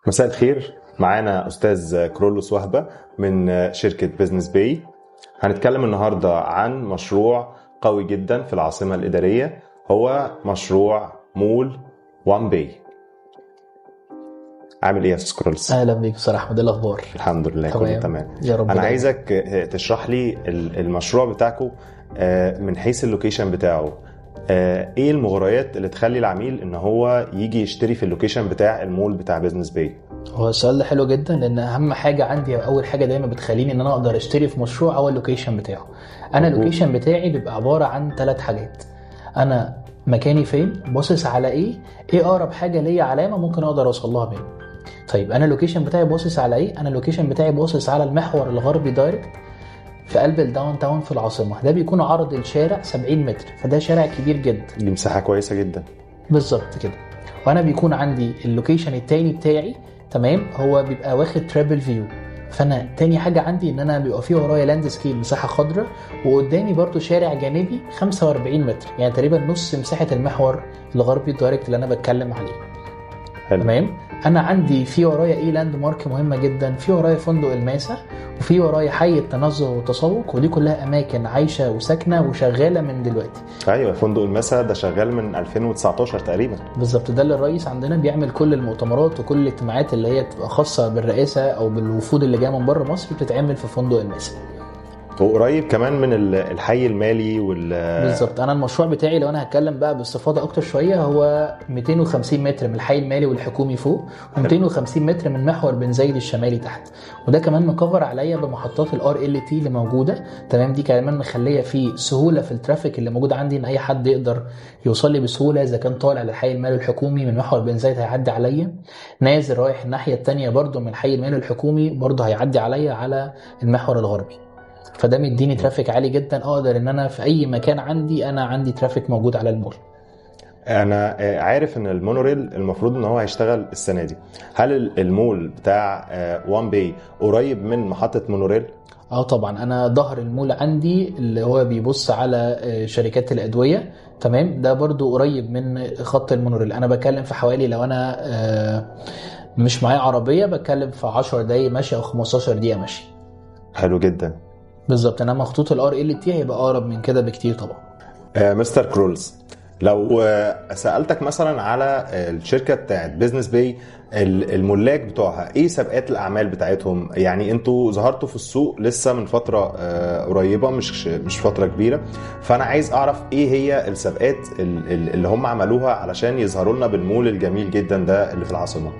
مساء الخير. معانا أستاذ كرولوس وهبة من شركة بيزنس باي. هنتكلم النهاردة عن مشروع قوي جدا في العاصمة الإدارية، هو مشروع مول وان باي. عامل ايه يا أستاذ كرولوس؟ اهلا بيك بصراحه. ده الاخبار؟ الحمد لله كله تمام. انا عايزك تشرح لي المشروع بتاعكم من حيث اللوكيشن بتاعه. ايه المغريات اللي تخلي العميل ان هو يجي يشتري في اللوكيشن بتاع المول بتاع بيزنس باي؟ هو السؤال ده حلو جدا، لان اهم حاجه عندي او اول حاجه دايما بتخليني ان انا اقدر اشتري في مشروع هو اللوكيشن بتاعه. انا اللوكيشن بتاعي بيبقى عباره عن 3 حاجات. انا مكاني فين، باصص على ايه اقرب حاجه ليا علامه ممكن اقدر اوصل لها بيه. طيب انا اللوكيشن بتاعي باصص على ايه؟ انا اللوكيشن بتاعي باصص على المحور الغربي دايركت في قلب الداون تاون في العاصمه. ده بيكون عرض الشارع 70 متر، فده شارع كبير جدا، دي مساحه كويسه جدا. بالظبط كده. وانا بيكون عندي اللوكيشن التاني بتاعي، تمام، هو بيبقى واخد ترابل فيو. فانا تاني حاجه عندي ان انا بيبقى فيه ورايا لاند سكيب، مساحه خضراء، وقدامي برضو شارع جانبي 45 متر، يعني تقريبا نص مساحه المحور الغربي الدايركت اللي انا بتكلم عليه. حلو. تمام. انا عندي في ورايا ايه لاند مارك مهمه جدا، في ورايا فندق الماسة، وفي ورايا حي التنزه والتسوق، ودي كلها اماكن عايشه وساكنه وشغاله من دلوقتي. ايوه، فندق الماسة ده شغال من 2019 تقريبا. بالظبط، ده اللي الرئيس عندنا بيعمل كل المؤتمرات وكل الاجتماعات اللي هي بتبقى خاصه بالرئاسه او بالوفود اللي جايه من بره مصر بتتعمل في فندق الماسة. وقريب كمان من الحي المالي بالظبط. انا المشروع بتاعي لو انا هتكلم بقى باستفاضه اكتر شويه، هو 250 متر من الحي المالي والحكومي فوق، و250 متر من محور بن زايد الشمالي تحت. وده كمان مكفر عليا بمحطات الار ال تي اللي موجوده. تمام. دي كمان مخليه فيه سهوله في الترافيك اللي موجود عندي، ان اي حد يقدر يوصل لي بسهوله. اذا كان طالع للحي المالي الحكومي من محور بن زايد هيعدي عليا، نازل رايح الناحيه الثانيه برده من الحي المالي الحكومي برده هيعدي عليا على المحور الغربي. فده مديني ترافيك عالي جدا، اقدر ان انا في اي مكان انا عندي ترافيك موجود على المول. انا عارف ان المونوريل المفروض ان هو هيشتغل السنه دي. هل المول بتاع وان باي قريب من محطه مونوريل؟ طبعا. انا ظهر المول عندي اللي هو بيبص على شركات الادويه، تمام، ده برضو قريب من خط المونوريل. انا بكلم في حوالي، لو انا مش معايا عربيه، بكلم في 10 دقايق ماشي او 15 دقيقه ماشي. حلو جدا. بالظبط. انما خطوط الار ال تي هيبقى اقرب من كده بكتير طبعا. مستر كرولز، لو سألتك مثلا على الشركة بتاعت بيزنس باي، الملاك بتوعها ايه سابقات الاعمال بتاعتهم؟ يعني انتوا ظهرتوا في السوق لسه من فترة قريبة، مش فترة كبيرة، فانا عايز اعرف ايه هي السابقات اللي هم عملوها علشان يظهروا لنا بالمول الجميل جدا ده اللي في العاصمة.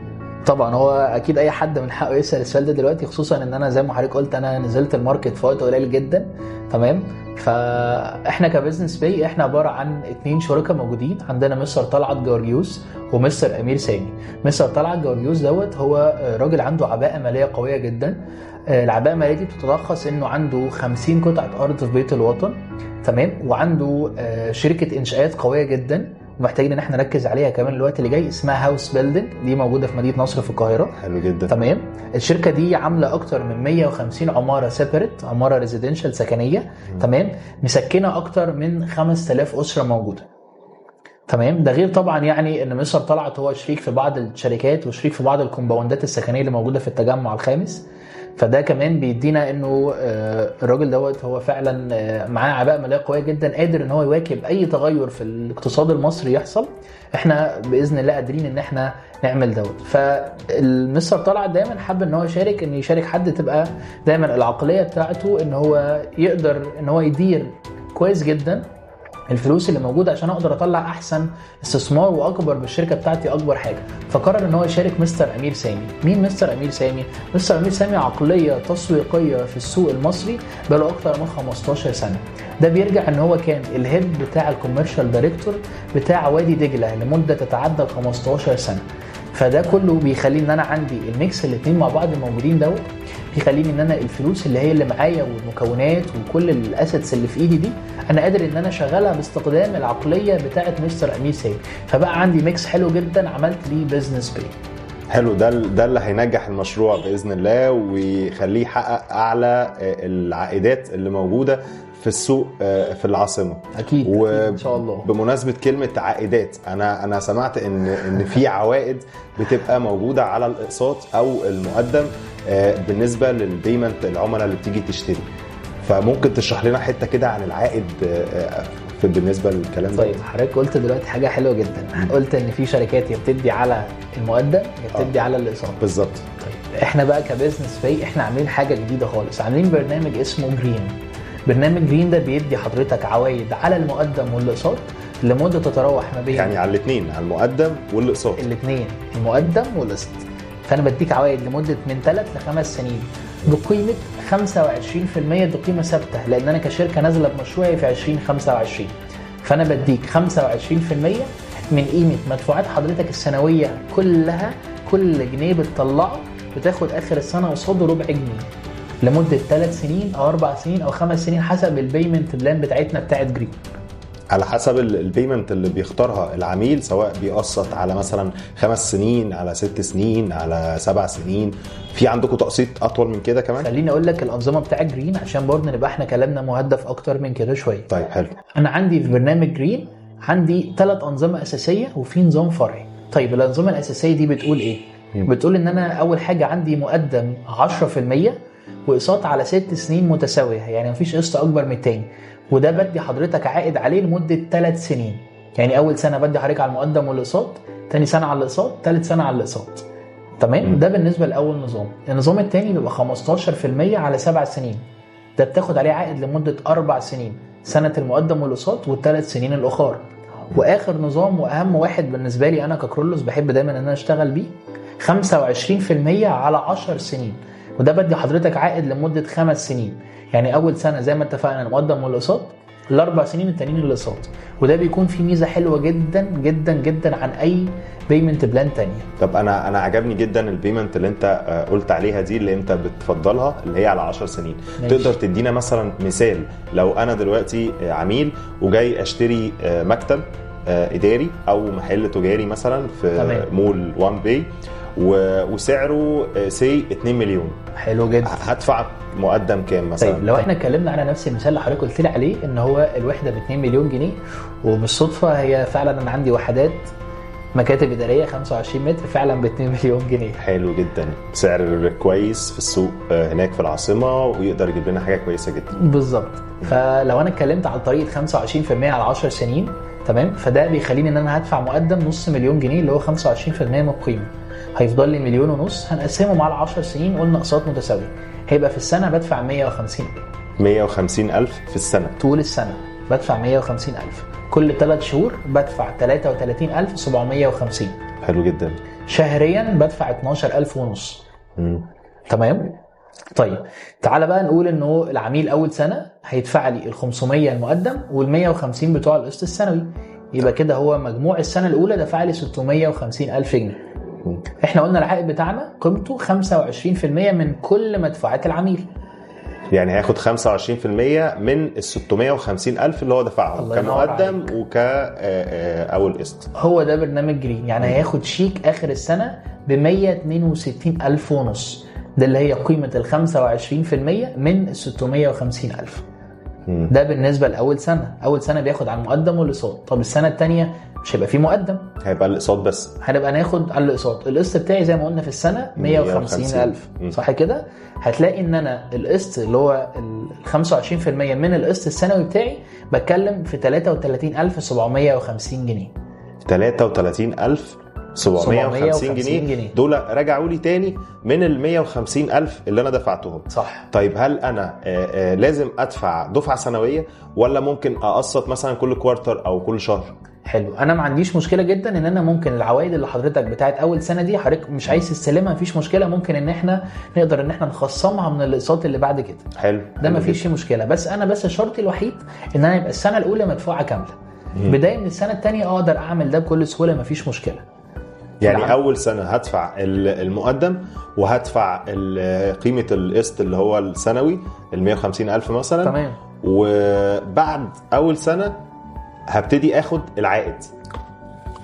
طبعا هو اكيد اي حد من حقه يسال السؤال ده دلوقتي، خصوصا ان انا زي ما حضرتك قلت انا نزلت الماركت في وقت قليل جدا. تمام. فاحنا كبزنس باي احنا عباره عن 2 شركاء موجودين عندنا، مستر طلعت جورجيوس ومستر امير سامي. مستر طلعت جورجيوس دوت هو راجل عنده عباءه ماليه قويه جدا. العباءه الماليه دي بتتلخص انه عنده 50 قطعه ارض في بيت الوطن، تمام، وعنده شركه انشاءات قويه جدا ومحتاجين ان احنا نركز عليها كمان الوقت اللي جاي، اسمها هاوس بيلدينج، دي موجوده في مدينه نصر في القاهره. حلو جدا. تمام. الشركه دي عامله اكتر من 150 عماره سيبريت، عماره ريزيدنشال سكنيه، تمام، مسكنه اكتر من 5000 اسره موجوده. تمام. ده غير طبعا يعني ان مستر طلعت هو شريك في بعض الشركات وشريك في بعض الكومباوندات السكنيه اللي موجوده في التجمع الخامس. فده كمان بيدينا انه الراجل دوت هو فعلا معاه عباءه ماليه قويه جدا، قادر ان هو يواكب اي تغير في الاقتصاد المصري يحصل. احنا باذن الله قادرين ان احنا نعمل دوت. فالمستر طلعت دايما حب ان هو يشارك حد تبقى دايما العقليه بتاعته ان هو يقدر ان هو يدير كويس جدا الفلوس اللي موجوده عشان اقدر اطلع احسن استثمار واكبر بالشركه بتاعتي اكبر حاجه. فقرر ان هو يشارك مستر امير سامي. مين مستر امير سامي؟ مستر امير سامي عقليه تسويقيه في السوق المصري بقاله اكتر من 15 سنه. ده بيرجع ان هو كان الهيد بتاع الكوميرشال دايركتور بتاع وادي دجله لمده تتعدى 15 سنه. فده كله بيخليني ان انا عندي الميكس الاثنين مع بعض موجودين دوت، بيخليني ان انا الفلوس اللي هي اللي معايا والمكونات وكل الاسيتس اللي في ايدي دي انا قادر ان انا اشغلها باستخدام العقليه بتاعه مستر امير سامي. فبقى عندي ميكس حلو جدا عملت ليه بزنس باي. حلو. ده اللي هينجح المشروع باذن الله ويخليه يحقق اعلى العائدات اللي موجوده في السوق في العاصمه. اكيد ان شاء الله. بمناسبه كلمه عائدات، انا سمعت ان في عوائد بتبقى موجوده على الاقساط او المقدم بالنسبه للبيمنت العملاء اللي بتيجي تشتري، فممكن تشرح لنا حته كده عن العائد بالنسبه للكلام ده؟ طيب حضرتك قلت دلوقتي حاجه حلوه جدا، قلت ان في شركات هي بتدي على المقدم هي بتدي على الاقساط. بالظبط. طيب احنا بقى كبزنس باي احنا عاملين حاجه جديده خالص، عاملين برنامج اسمه جرين. برنامج جرين ده بيدي حضرتك عوائد على المقدم والاقساط لمده تتراوح ما بين يعني على الاثنين، على المقدم والاقساط. الاثنين، المقدم والاقساط. فانا بديك عوائد لمده من 3 ل5 سنين بقيمه 25%. دي قيمه ثابته لان انا كشركه نازله بمشروعي في 2025، فانا بديك 25% من قيمه مدفوعات حضرتك السنويه كلها. كل جنيه بتطلعه بتاخد اخر السنه قصاده ربع جنيه لمده 3 سنين او 4 سنين او 5 سنين حسب البيمنت بلان بتاعتنا بتاعت جرين، على حسب البيمنت اللي بيختارها العميل، سواء بيقسط على مثلا 5 سنين، على 6 سنين، على 7 سنين. في عندكم تقسيط اطول من كده كمان؟ خليني اقول لك الانظمه بتاع جرين عشان برضه نبقى احنا كلامنا مهدف اكتر من كده شويه. طيب حلو. انا عندي في برنامج جرين عندي 3 انظمه اساسيه وفي نظام فرعي. طيب الانظمه الاساسيه دي بتقول ايه؟ بتقول ان انا اول حاجه عندي مقدم 10% واقساط على 6 سنين متساويه، يعني مفيش قسط اكبر من التاني، وده بدي حضرتك عائد عليه لمده 3 سنين. يعني اول سنه بدي حضرتك على المقدم والاقساط، تاني سنه على الاقساط، تالت سنه على الاقساط. تمام. ده بالنسبه لاول نظام. النظام الثاني بيبقى 15% على 7 سنين، ده بتاخد عليه عائد لمده 4 سنين، سنه المقدم والاقساط والثلاث سنين الاخر. واخر نظام واهم واحد بالنسبه لي انا ككرولوس بحب دايما ان انا اشتغل بيه 25% على 10 سنين، وده بدي حضرتك عائد لمده 5 سنين. يعني اول سنه زي ما اتفقنا المقدم والاقساط، ال4 سنين التانيين الاقساط، وده بيكون فيه ميزه حلوه جدا جدا جدا عن اي بيمنت بلان تانية. طب انا عجبني جدا البيمنت اللي انت قلت عليها دي، اللي انت بتفضلها، اللي هي على 10 سنين. ماشي. تقدر تدينا مثلا مثال؟ لو انا دلوقتي عميل وجاي اشتري مكتب اداري او محل تجاري مثلا في تمام. مول 1 باي وسعره سي 2 مليون. حلو جدا. هدفع مقدم كام مثلا؟ طيب لو احنا اتكلمنا على نفس المثال اللي حضرتك قلت لي عليه ان هو الوحده ب 2 مليون جنيه، وبالصدفه هي فعلا انا عندي وحدات مكاتب اداريه 25 متر فعلا ب 2 مليون جنيه. حلو جدا، سعر كويس في السوق هناك في العاصمه، ويقدر يجيب لنا حاجه كويسه جدا. بالظبط. فلو انا اتكلمت على طريقه 25% على 10 سنين، تمام، فده بيخليني ان انا هدفع مقدم نص مليون جنيه اللي هو 25% من القيمه، هيفضل لي 1.5 مليون، هنقسمهم على 10 سنين، قلنا اقساط متساويه، هيبقى في السنه بدفع 150,000 في السنه. طول السنه بدفع 150,000. كل 3 شهور بدفع 33,750. حلو جدا. شهريا بدفع 12,500. تمام. طيب تعال بقى نقول انه العميل اول سنه هيدفع لي ال500 المقدم وال150 بتوع القسط السنوي، يبقى كده هو مجموع السنه الاولى دفع لي 650,000 جنيه. احنا قلنا العائد بتاعنا قيمته 25% من كل مدفوعات العميل، يعني هياخد 25% من ال 650,000 اللي هو دفعهم كمقدم اول قسط. هو ده برنامج جرين. يعني هياخد شيك اخر السنه ب 162,500، ده اللي هي قيمه ال 25% من ال 650,000. ده بالنسبه لاول سنه. اول سنه بياخد على المقدم والاقساط. طب السنه الثانيه مش هيبقى فيه مقدم، هيبقى الاقساط بس، هنبقى ناخد على الاقساط. القسط بتاعي زي ما قلنا في السنه 150,000 صح كده؟ هتلاقي ان انا القسط اللي هو ال 25% من القسط السنوي بتاعي بتكلم في 33,750 جنيه. 33,750 جنيه دول رجعوا لي تاني من ال 150,000 اللي انا دفعتهم. صح. طيب هل انا لازم ادفع دفعه سنويه ولا ممكن اقسط مثلا كل كوارتر او كل شهر؟ حلو. انا ما عنديش مشكله جدا ان انا ممكن العوائد اللي حضرتك بتاعت اول سنه دي حضرتك مش عايز تستلمها، مفيش مشكله، ممكن ان احنا نقدر ان احنا نخصمها من الاقساط اللي بعد كده. حلو. ده مفيش مشكله، بس انا شرطي الوحيد ان انا يبقى السنه الاولى مدفوعه كامله. بدايه من السنه الثانيه اقدر اعمل ده بكل سهوله، مفيش مشكله. يعني اول سنه هدفع المقدم وهدفع قيمه القسط اللي هو السنوي ال 150,000 مثلا.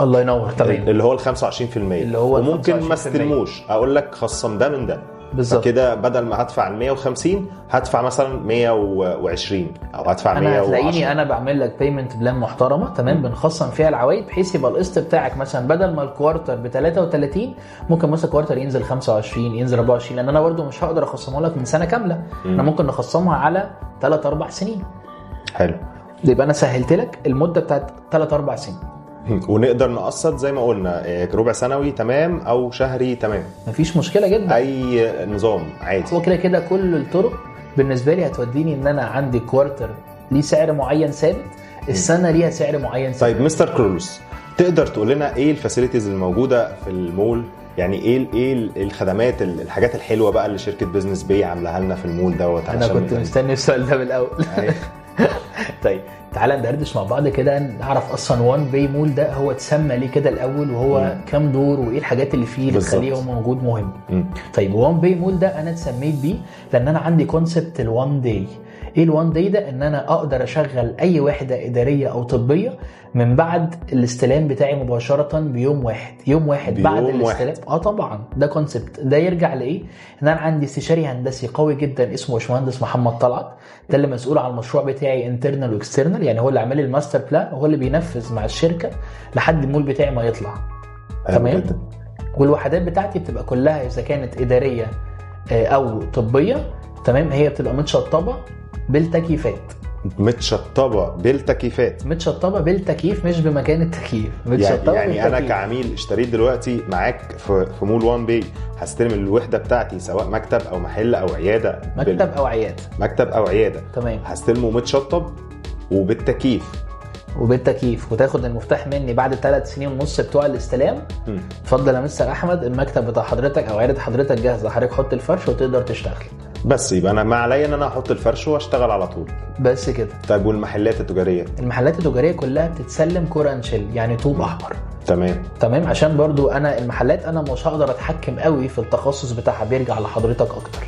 الله ينور. تمام. اللي هو ال 25%، اللي هو وممكن 25%. ما استلموش، اقول لك خصم ده من ده بالظبط. كده، بدل ما هدفع 150 هدفع مثلا 120 او هدفع 110. هتلاقيني انا بعمل لك بيمنت بلان محترمه، تمام، بنخصم فيها العوائد بحيث يبقى القسط بتاعك مثلا بدل ما الكوارتر ب 33 ممكن مثلا كوارتر ينزل 25 ينزل 24، لان انا برضو مش هقدر اخصمها لك من سنه كامله، انا ممكن نخصمها على 3-4 سنين. حلو. يبقى انا سهلت لك المده بتاعت 3-4 سنين، ونقدر نقسط زي ما قلنا ربع سنوي تمام او شهري تمام، مفيش مشكله جدا، اي نظام عادي. هو كده كده كل الطرق بالنسبه لي هتوديني ان انا عندي كوارتر ليه سعر معين ثابت، السنه ليها سعر معين ثابت. طيب مستر كرولوس، تقدر تقول لنا ايه الفاسيلتيز الموجوده في المول؟ يعني ايه الخدمات، الحاجات الحلوه بقى اللي شركه بيزنس باي عاملاها لنا في المول دوت؟ انا كنت مستني السؤال ده من الاول. طيب تعالى ندردش مع بعض كده، نعرف اصلا وان باي مول ده هو اتسمى ليه كده الاول، وهو كام دور، وايه الحاجات اللي فيه اللي تخليه موجود مهم. طيب وان باي مول ده انا اتسميت بيه لان انا عندي كونسبت الوان داي. ايه الوان داي ده؟ ان انا اقدر اشغل اي وحده اداريه او طبيه من بعد الاستلام بتاعي مباشره بيوم واحد، يوم واحد بعد الاستلام. طبعا ده كونسبت، ده يرجع لايه؟ ان انا عندي استشاري هندسي قوي جدا اسمه باشمهندس محمد طلعت، ده اللي مسؤول عن المشروع بتاعي انترنال واكسترنال، يعني هو اللي عامل الماستر بلان وهو اللي بينفذ مع الشركه لحد المول بتاعي ما يطلع. تمام. والوحدات بتاعتي بتبقى كلها اذا كانت اداريه او طبيه، تمام، هي بتبقى متشطبه بالتكييفات. متشطبه بالتكييف مش بمكان التكييف، يعني انا كعميل اشتريت دلوقتي معاك في مول وان باي، هستلم الوحده بتاعتي سواء مكتب او محل او عياده. مكتب او عياده، تمام، هستلمه متشطب وبالتكييف، وتاخد المفتاح مني بعد 3.5 سنين بتوع الاستلام. اتفضل يا مستر احمد، المكتب بتاع حضرتك او عياده حضرتك جاهزه، حضرتك حط الفرش وتقدر تشتغل. بس يبقى انا ما عليا ان انا احط الفرش واشتغل على طول، بس كده. طيب والمحلات التجاريه؟ المحلات التجاريه كلها بتتسلم كورانشيل، يعني طوب احمر. تمام، عشان برضو انا المحلات انا مش هقدر اتحكم قوي في التخصص بتاعها، بيرجع لحضرتك اكتر.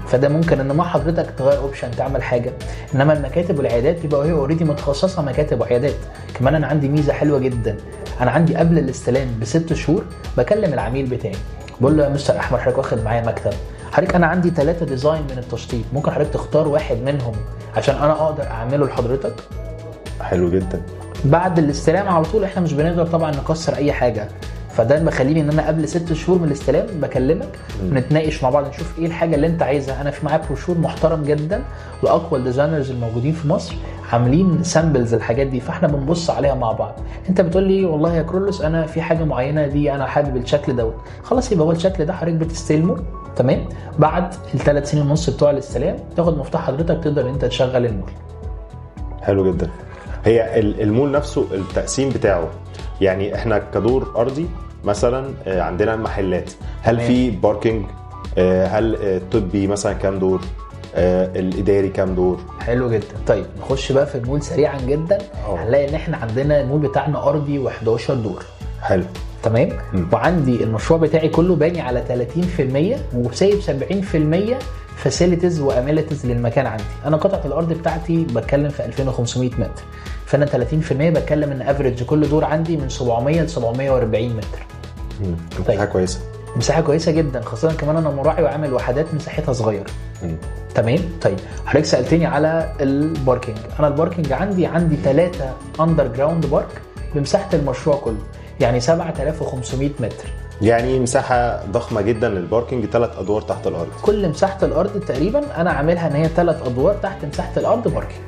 فده ممكن ان ما حضرتك تغير اوبشن تعمل حاجه، انما المكاتب والعيادات يبقى هي اوريدي متخصصه مكاتب وعيادات. كمان انا عندي ميزه حلوه جدا، انا عندي قبل الاستلام ب6 شهور بكلم العميل بتاعي بقول له يا مستر احمد حضرتك واخد معايا مكتب، حضرتك انا عندي 3 ديزاين من التشطيب، ممكن حضرتك تختار واحد منهم عشان انا اقدر اعمله لحضرتك. حلو جدا. بعد الاستلام على طول احنا مش بنقدر طبعا نكسر اي حاجه، فده مخليني ان انا قبل 6 شهور من الاستلام بكلمك ونتناقش مع بعض، نشوف ايه الحاجه اللي انت عايزها. انا في معايا بروشور محترم جدا لاقوى الديزاينرز الموجودين في مصر، عاملين سامبلز الحاجات دي، فاحنا بنبص عليها مع بعض. انت بتقول لي والله يا كرولوس انا في حاجه معينه دي انا حابب الشكل دوت، خلاص يبقى هو الشكل ده حضرتك بتستلمه، تمام، بعد ال3.5 سنين بتوع الاستلام تاخد مفتاح حضرتك تقدر انت تشغل المول. حلو جدا. هي المول نفسه التقسيم بتاعه، يعني احنا كدور ارضي مثلا عندنا محلات، هل في باركينج؟ هل الطبي مثلا كام دور؟ الاداري كام دور؟ حلو جدا. طيب نخش بقى في المول سريعا جدا. هنلاقي ان احنا عندنا المول بتاعنا ارضي و11 دور. حلو، تمام. وعندي المشروع بتاعي كله باني على 30% وسايب 70% فاسيلتيز واميلتيز للمكان عندي. انا قطعه الارض بتاعتي بتكلم في 2500 متر، فانا 30% بتكلم ان افريج كل دور عندي من 700 ل 740 متر. مساحه كويسه، مساحه كويسه جدا، خاصه كمان انا مراعي وعامل وحدات مساحتها صغيره. تمام. طيب حضرتك سالتني على الباركينج، انا الباركينج عندي 3 اندر جراوند بارك بمساحه المشروع كله، يعني 7500 متر، يعني مساحه ضخمه جدا للباركينج. 3 ادوار تحت الارض، كل مساحه الارض تقريبا انا عاملها ان هي 3 ادوار تحت مساحه الارض باركينج.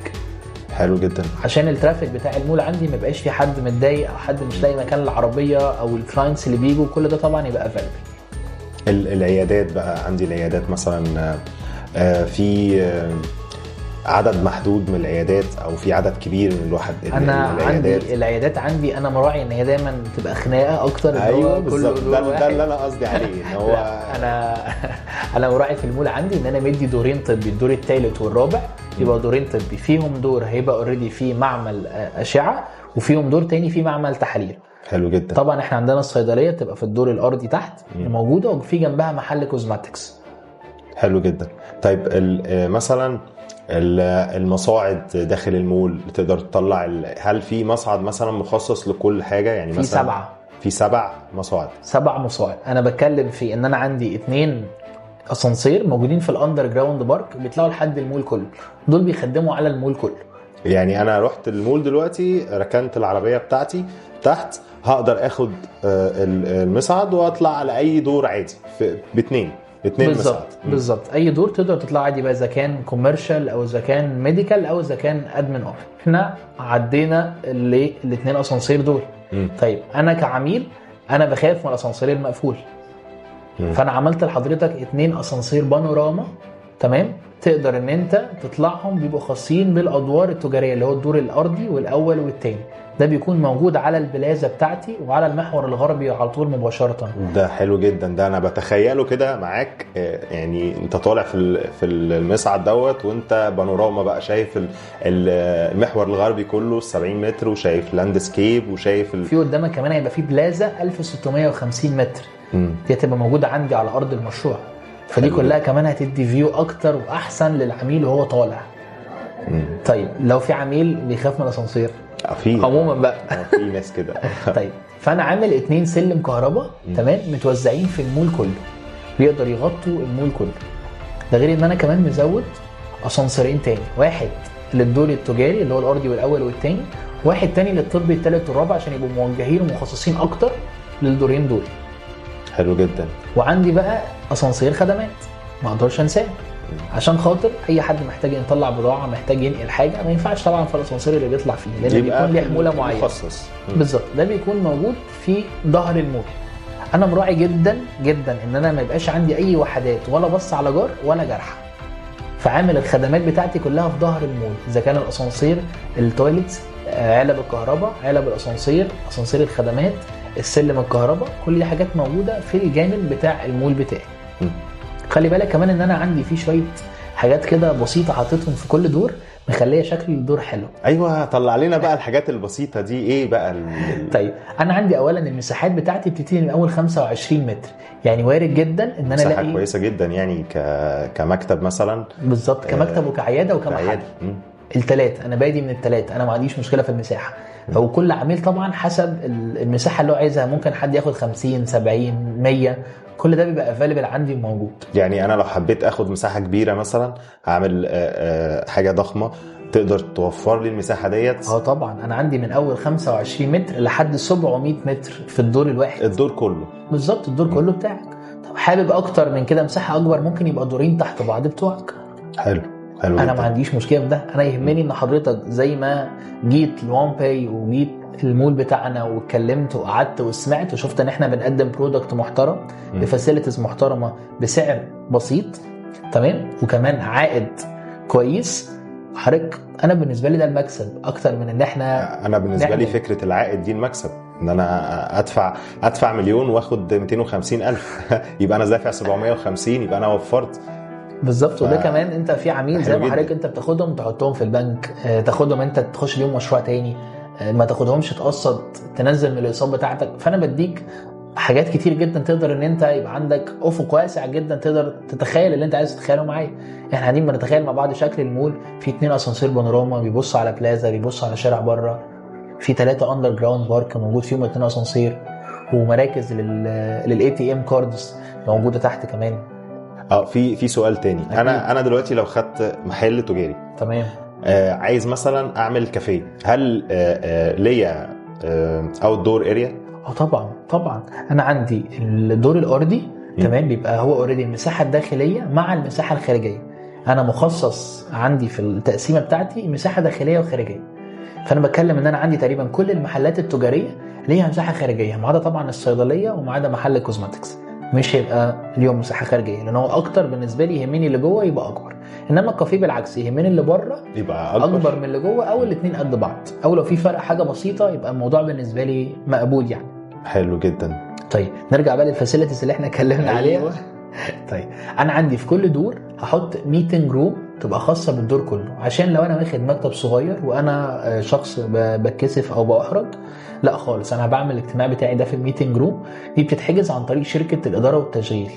حلو جدا، عشان الترافيك بتاع المول عندي ما يبقاش في حد متضايق او حد مش لاقي مكان العربيه او الكلاينتس اللي بيجوا، كل ده طبعا يبقى افيلبل. العيادات بقى، عندي العيادات مثلا في عدد محدود من العيادات او في عدد كبير من الواحد؟ انا عندي العيادات عندي انا مراعي ان هي دايما تبقى خناقه اكتر. ايوه بالظبط، ده اللي انا قصدي عليه. ان هو انا مراعي في المول عندي ان انا مدي دورين طبي، الدور الثالث والرابع يبقى دورين طبي، فيهم دور هيبقى اوريدي فيه معمل اشعه وفيهم دور تاني فيه معمل تحاليل. حلو جدا. طبعا احنا عندنا الصيدليه بتبقى في الدور الارضي تحت موجوده، وفي جنبها محل كوزماتكس. حلو جدا. طيب مثلا المصاعد داخل المول تقدر تطلع هل في مصعد مثلا مخصص لكل حاجه؟ يعني في مثلا 7. في 7 مصاعد. 7 مصاعد. انا بتكلم في ان انا عندي 2 اسانسير موجودين في الاندر جراوند بارك بيطلعوا لحد المول كله، دول بيخدموا على المول كله. يعني انا رحت المول دلوقتي، ركنت العربيه بتاعتي تحت، هقدر اخد المصعد واطلع على اي دور عادي ب2 مصعد. بالظبط اي دور تقدر تطلع عادي بقى، اذا كان كوميرشال او اذا كان ميديكال او اذا كان ادمن اوف. احنا عدينا الاثنين اسانسير دول. طيب انا كعميل انا بخاف من الاسانسير المقفول، فانا عملت لحضرتك 2 اسانسير بانوراما، تمام، تقدر ان انت تطلعهم، بيبقوا خاصين بالادوار التجاريه اللي هو الدور الارضي والاول والثاني. ده بيكون موجود على البلازا بتاعتي وعلى المحور الغربي على طول مباشره. ده حلو جدا، ده انا بتخيله كده معاك. يعني انت طالع في المصعد دوت وانت بانوراما بقى، شايف المحور الغربي كله 70 متر، وشايف لاندسكيب، وشايف في قدامك كمان هيبقى في بلازا 1650 متر. دي هتبقى موجوده عندي على ارض المشروع، فدي كلها كمان هتدي فيو اكتر واحسن للعميل وهو طالع. طيب لو في عميل بيخاف من الاسانسير في عموما بقى في ناس كده طيب فانا عامل 2 سلم كهرباء، تمام، متوزعين في المول كله، بيقدر يغطوا المول كله. ده غير ان انا كمان مزود اسانسيرين تاني، واحد للدور التجاري اللي هو الارضي والاول والثاني، واحد تاني للطبي الثالث والرابع عشان يبقوا موجهين ومخصصين اكتر للدورين دول. حلو جدا. وعندي بقى اسانسير خدمات ما اقدرش انساه، عشان خاطر اي حد محتاج يطلع بضاعه، محتاج ينقل حاجه، ما ينفعش طبعا في الاسانسير اللي بيطلع فيه، لان بيكون ليه حموله معينه مخصص. بالظبط. ده بيكون موجود في ظهر المول. انا مراعي جدا جدا ان انا ما يبقاش عندي اي وحدات ولا بص على جار ولا جرح، فعامل الخدمات بتاعتي كلها في ظهر المول، اذا كان الاسانسير، التويلتس، علب الكهرباء، علب الاسانسير، اسانسير الخدمات، السلم الكهرباء، كل دي حاجات موجوده في الجانب بتاع المول بتاعي. خلي بالك كمان ان انا عندي فيه شويه حاجات كده بسيطه حاططهم في كل دور مخليه شكل الدور حلو. ايوه، طلع لنا بقى الحاجات البسيطه دي. ايه بقى طيب انا عندي اولا المساحات بتاعتي بتبتدي من اول 25 متر، يعني وارد جدا ان انا الاقي كويسه جدا، يعني كمكتب مثلا. بالظبط، كمكتب وكعياده وكمحل. الثلاث انا بادي من الثلاث، انا ما عنديش مشكله في المساحه. فكل عميل طبعا حسب المساحه اللي هو عايزها، ممكن حد ياخد 50 70 100، كل ده بيبقى افيلبل عندي وموجود. يعني انا لو حبيت اخد مساحه كبيره مثلا، هعمل حاجه ضخمه، تقدر توفر لي المساحه ديت؟ طبعا انا عندي من اول 25 متر لحد 700 متر في الدور الواحد. الدور كله؟ بالظبط، الدور كله بتاعك. طب حابب اكتر من كده، مساحه اكبر، ممكن يبقى دورين تحت بعض بتوعك. حلو انا جدا. ما عنديش مشكله في ده. انا يهمني ان حضرتك زي ما جيت لوان باي وجيت المول بتاعنا واتكلمت وقعدت وسمعت وشفت ان احنا بنقدم برودكت محترم بفاسيلتيز محترمه بسعر بسيط، تمام، وكمان عائد كويس. حضرتك انا بالنسبه لي ده المكسب اكتر من ان احنا انا بالنسبه لي فكره العائد دي المكسب، ان انا ادفع مليون واخد 250,000 يبقى انا دافع 750، يبقى انا وفرت. بالظبط. وده كمان انت في عميل زي ما حضرتك انت بتاخدهم تحطهم في البنك، تاخدهم انت تخش بيهم مشروع تاني، ما تاخدهمش تقسط تنزل من الاقساط بتاعتك. فانا بديك حاجات كتير جدا تقدر ان انت يبقى عندك افق واسع جدا، تقدر تتخيل اللي انت عايز تتخيله معايا. احنا قاعدين بنتخيل مع بعض شكل المول، في 2 اسانسير بانوراما بيبصوا على بلازا، بيبصوا على شارع بره، في 3 اندر جراوند بارك موجود فيهم 2 اسانسير، ومراكز للاي تي ام كاردز موجوده تحت كمان. في سؤال تاني. انا دلوقتي لو خدت محل تجاري، تمام، عايز مثلا اعمل كافيه، هل ليا اوت دور اريا؟ طبعا انا عندي الدور الارضي، تمام، بيبقى هو اوريدي المساحه الداخليه مع المساحه الخارجيه. انا مخصص عندي في التقسيمه بتاعتي مساحه داخليه وخارجيه، فانا بتكلم ان انا عندي تقريبا كل المحلات التجاريه ليها مساحه خارجيه، ما عدا طبعا الصيدليه وما عدا محل الكوزماتكس، مش هيبقى اليوم مساحه خارجيه، لان هو اكتر بالنسبه لي يهمني اللي جوه يبقى اكبر. انما الكافيه بالعكس يهمني اللي بره يبقى اكبر من اللي جوه، او الاثنين قد بعض، او لو في فرق حاجه بسيطه يبقى الموضوع بالنسبه لي مقبول يعني. حلو جدا. طيب نرجع بقى للفاسيلتيز اللي احنا اتكلمنا عليها. طيب انا عندي في كل دور هحط ميتنج روم تبقى خاصه بالدور كله، عشان لو انا واخد مكتب صغير وانا شخص بتكسف او باحرج، لا خالص، انا بعمل الاجتماع بتاعي ده في الميتنج روم. دي بتتحجز عن طريق شركه الاداره والتشغيل.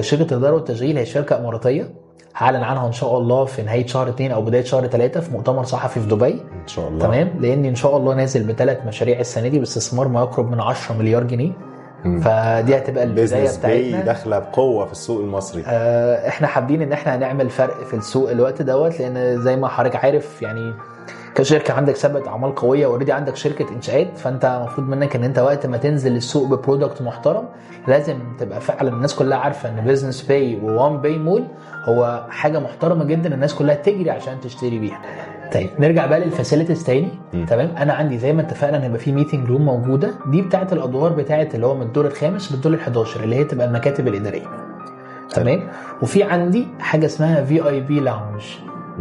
شركه الاداره والتشغيل هي شركه اماراتيه، هعلن عنها ان شاء الله في نهايه شهر 2 او بدايه شهر 3 في مؤتمر صحفي في دبي ان شاء الله. تمام، لان ان شاء الله نازل ب3 مشاريع السنه دي باستثمار ما يقرب من 10 مليار جنيه. فدي هتبقى البدايه بتاعتنا، داخله بقوه في السوق المصري. احنا حابين ان احنا هنعمل فرق في السوق الوقت دوت، لان زي ما حضرتك عارف يعني كشركه عندك سابقه اعمال قويه، اوريدي عندك شركه انشاءات، فانت المفروض منك ان انت وقت ما تنزل السوق ببرودكت محترم لازم تبقى فعلا الناس كلها عارفه ان بيزنس باي ووان باي مول هو حاجه محترمه جدا الناس كلها تجري عشان تشتري بيها. طيب نرجع بقى للفاسيلتيز تاني. تمام، انا عندي زي ما اتفقنا ان يبقى في ميتنج روم موجوده، دي بتاعه الادوار بتاعه اللي هو من الدور الخامس للدور ال11 اللي هي تبقى المكاتب الاداريه. تمام، وفي عندي حاجه اسمها في اي بي لاونج.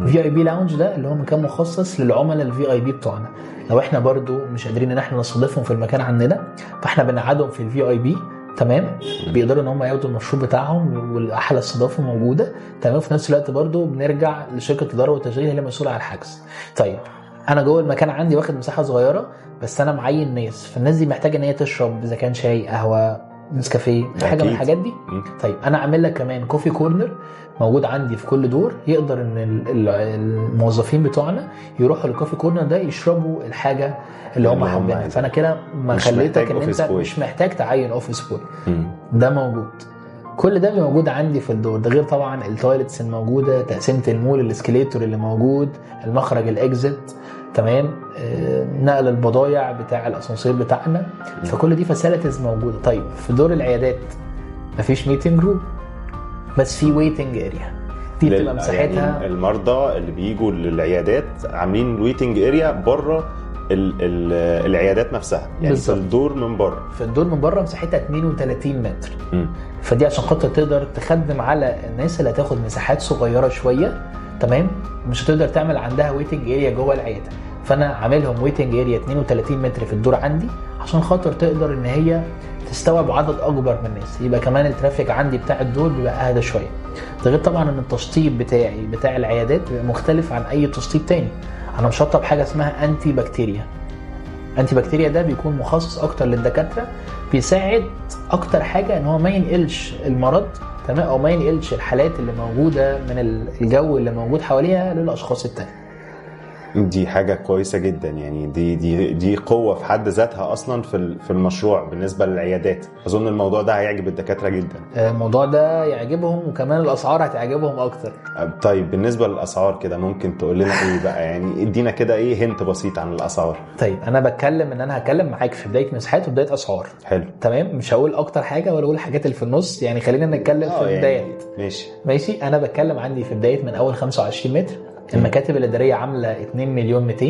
في اي بي لاونج ده اللي هو مكان مخصص للعملاء الفي اي بي بتوعنا، لو احنا برضو مش قادرين ان احنا نستضيفهم في المكان عندنا فاحنا بنقعدهم في الفي اي بي. تمام، بيقدروا ان هم ياخدوا المشروب بتاعهم والاحلى استضافه موجوده. تمام، في نفس الوقت برضو بنرجع لشركه الاداره والتشغيل اللي مسؤوله عن الحجز. طيب انا جوه المكان عندي واخد مساحه صغيره بس انا معين ناس، فالناس دي محتاجه ان هي تشرب اذا كان شاي قهوه نسكافيه حاجه من الحاجات دي. طيب انا اعمل لك كمان كوفي كورنر موجود عندي في كل دور، يقدر ان الموظفين بتوعنا يروحوا للكوفي كورنر ده يشربوا الحاجه اللي هم حابينها. فانا كده ما خليتك ان انت مش محتاج تعين اوفيس بوي، ده موجود. كل ده موجود عندي في الدور ده، غير طبعا التواليتس الموجوده، تقسيمه المول، الاسكليتور اللي موجود، المخرج الاكزيت. تمام، نقل البضايع بتاع الاسانسير بتاعنا. فكل دي فاسيلتيز موجوده. طيب في دور العيادات مفيش ميتنج روم بس في ويتنج اريا، دي بتبقى مساحتها يعني المرضى اللي بييجوا للعيادات عاملين ويتنج اريا بره العيادات نفسها، يعني بالزبط. في الدور من بره، في الدور من بره مساحتها 32 متر. فدي عشان خاطر تقدر تخدم على الناس اللي هتاخد مساحات صغيره شويه. تمام، مش هتقدر تعمل عندها ويتنج اريا جوه العياده، فانا عاملهم ويتنج اريا 32 متر في الدور عندي عشان خاطر تقدر ان هي تستوعب عدد اكبر من الناس، يبقى كمان الترافيك عندي بتاع الدور بيبقى اهدى شويه. ده غير طبعا ان التشطيب بتاع العيادات بيبقى مختلف عن اي تشطيب تاني. انا مشطب حاجه اسمها انتي بكتيريا. انتي بكتيريا ده بيكون مخصص اكتر للدكاتره، بيساعد اكتر حاجه ان هو ما ينقلش المرض، تمام، او ما ينقلش الحالات اللي موجوده من الجو اللي موجود حواليها للاشخاص التانية. دي حاجة كويسة جدا، يعني دي قوة في حد ذاتها أصلا في المشروع بالنسبة للعيادات. أظن الموضوع ده هيعجب الدكاترة جدا. الموضوع ده يعجبهم، وكمان الأسعار هتعجبهم أكتر. طيب بالنسبة للأسعار كده ممكن تقول لنا إيه بقى؟ يعني ادينا كده إيه هنت بسيط عن الأسعار. طيب أنا بتكلم إن أنا هتكلم معاك في بداية مساحات وبداية أسعار. حلو. تمام، مش هقول أكتر حاجة ولا أقول الحاجات اللي في النص، يعني خلينا نتكلم في البدايات. يعني ماشي. أنا بتكلم عندي في بداية من أول 25 متر. المكاتب الإدارية عاملة 2 مليون 200،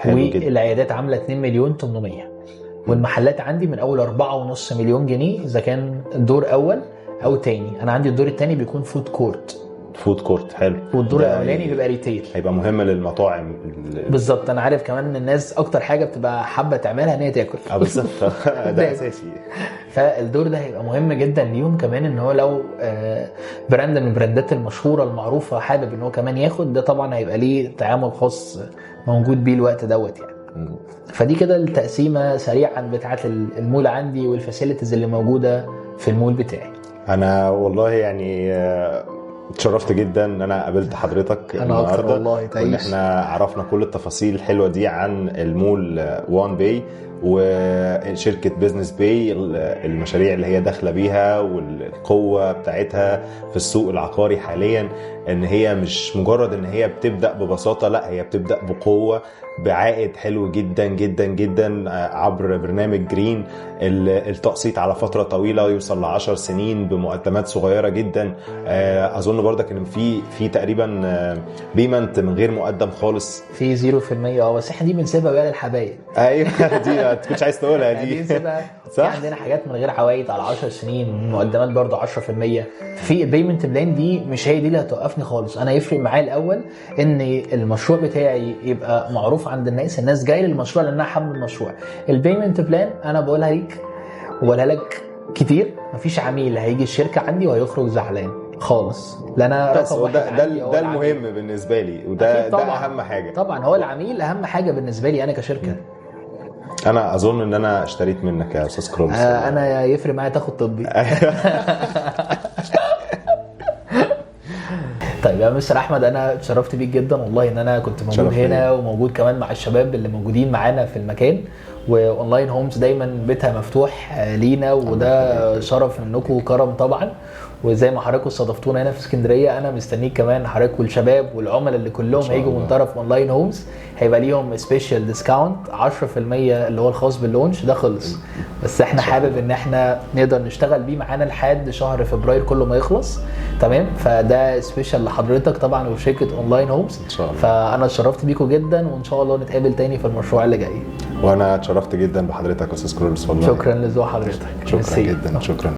والعيادات عاملة 2 مليون 800، والمحلات عندي من أول 4.5 مليون جنيه إذا كان الدور أول أو تاني. أنا عندي الدور التاني بيكون فود كورت. حلو. والدور الأولاني بيبقى ريتيل، هيبقى مهم للمطاعم. بالظبط، أنا عارف كمان إن الناس أكتر حاجة بتبقى حابة تعملها إن هي تاكل. بالظبط ده أساسي. فالدور ده هيبقى مهم جدا ليهم كمان، ان هو لو براند من البراندات المشهوره المعروفه حابب ان هو كمان ياخد ده، طبعا هيبقى ليه تعامل خاص موجود بيه الوقت دوت يعني. فدي كده التقسيمه سريعا بتاعه المول عندي والفاسيلتيز اللي موجوده في المول بتاعي. انا والله يعني اتشرفت جدا ان انا قابلت حضرتك النهارده، والله وان احنا عرفنا كل التفاصيل الحلوه دي عن المول وان باي وشركة بيزنس باي، المشاريع اللي هي داخلة بيها والقوة بتاعتها في السوق العقاري حاليا، ان هي مش مجرد ان هي بتبدأ ببساطة، لا هي بتبدأ بقوة بعائد حلو جدا جدا جدا عبر برنامج جرين، التقسيط على فترة طويلة يوصل ل10 سنين بمقدمات صغيرة جدا. اظن برضك ان في تقريبا بيمنت من غير مقدم خالص، في 0%. بس احنا دي بنسيبها بقى للحبايب. ايوه دي كنتش عايز تقولها دي صح. في عندنا حاجات من غير عوائد على 10 سنين، مقدمات برضه 10%. في البيمنت بلان دي مش هي دي اللي هتوقفني خالص. انا يفرق معايا الاول ان المشروع بتاعي يبقى معروف عند الناس جايه للمشروع لانها حابه المشروع. البيمنت بلان انا بقولها ليك وبقولها لك كتير، مفيش عميل هيجي الشركه عندي وهيخرج زعلان خالص، لا انا رقم واحد ده المهم بالنسبه لي، وده ده اهم حاجه. طبعا هو العميل اهم حاجه بالنسبه لي انا كشركه. انا اظن ان انا اشتريت منك يا استاذ كرولز. انا يفرق معايا تاخد طبي. يا مستر احمد انا اتشرفت بيك جدا والله ان انا كنت موجود شرف هنا ليا. وموجود كمان مع الشباب اللي موجودين معانا في المكان. واونلاين هومز دايما بيتها مفتوح لينا، وده شرف منكم وكرم طبعا. وزي ما حضراتكم استضفتونا هنا في اسكندريه، انا مستنيك كمان حضراتكم والشباب والعملاء اللي كلهم هيجوا من طرف اونلاين هومز، هيبقى ليهم سبيشال ديسكاونت 10% اللي هو الخاص باللونش ده خلص. بس احنا حابب ان احنا نقدر نشتغل بيه معانا لحد شهر فبراير كله ما يخلص. تمام، فده سبيشال لحضرتك طبعا وشركه اونلاين هومز ان شاء الله. فانا اتشرفت بيكم جدا، وان شاء الله نتقابل تاني في المشروع اللي جاي. وانا اتشرفت جدا بحضرتك يا استاذ كرولز والله. شكرا لذوق حضرتك. شكرا ميرسي. جدا، شكرا.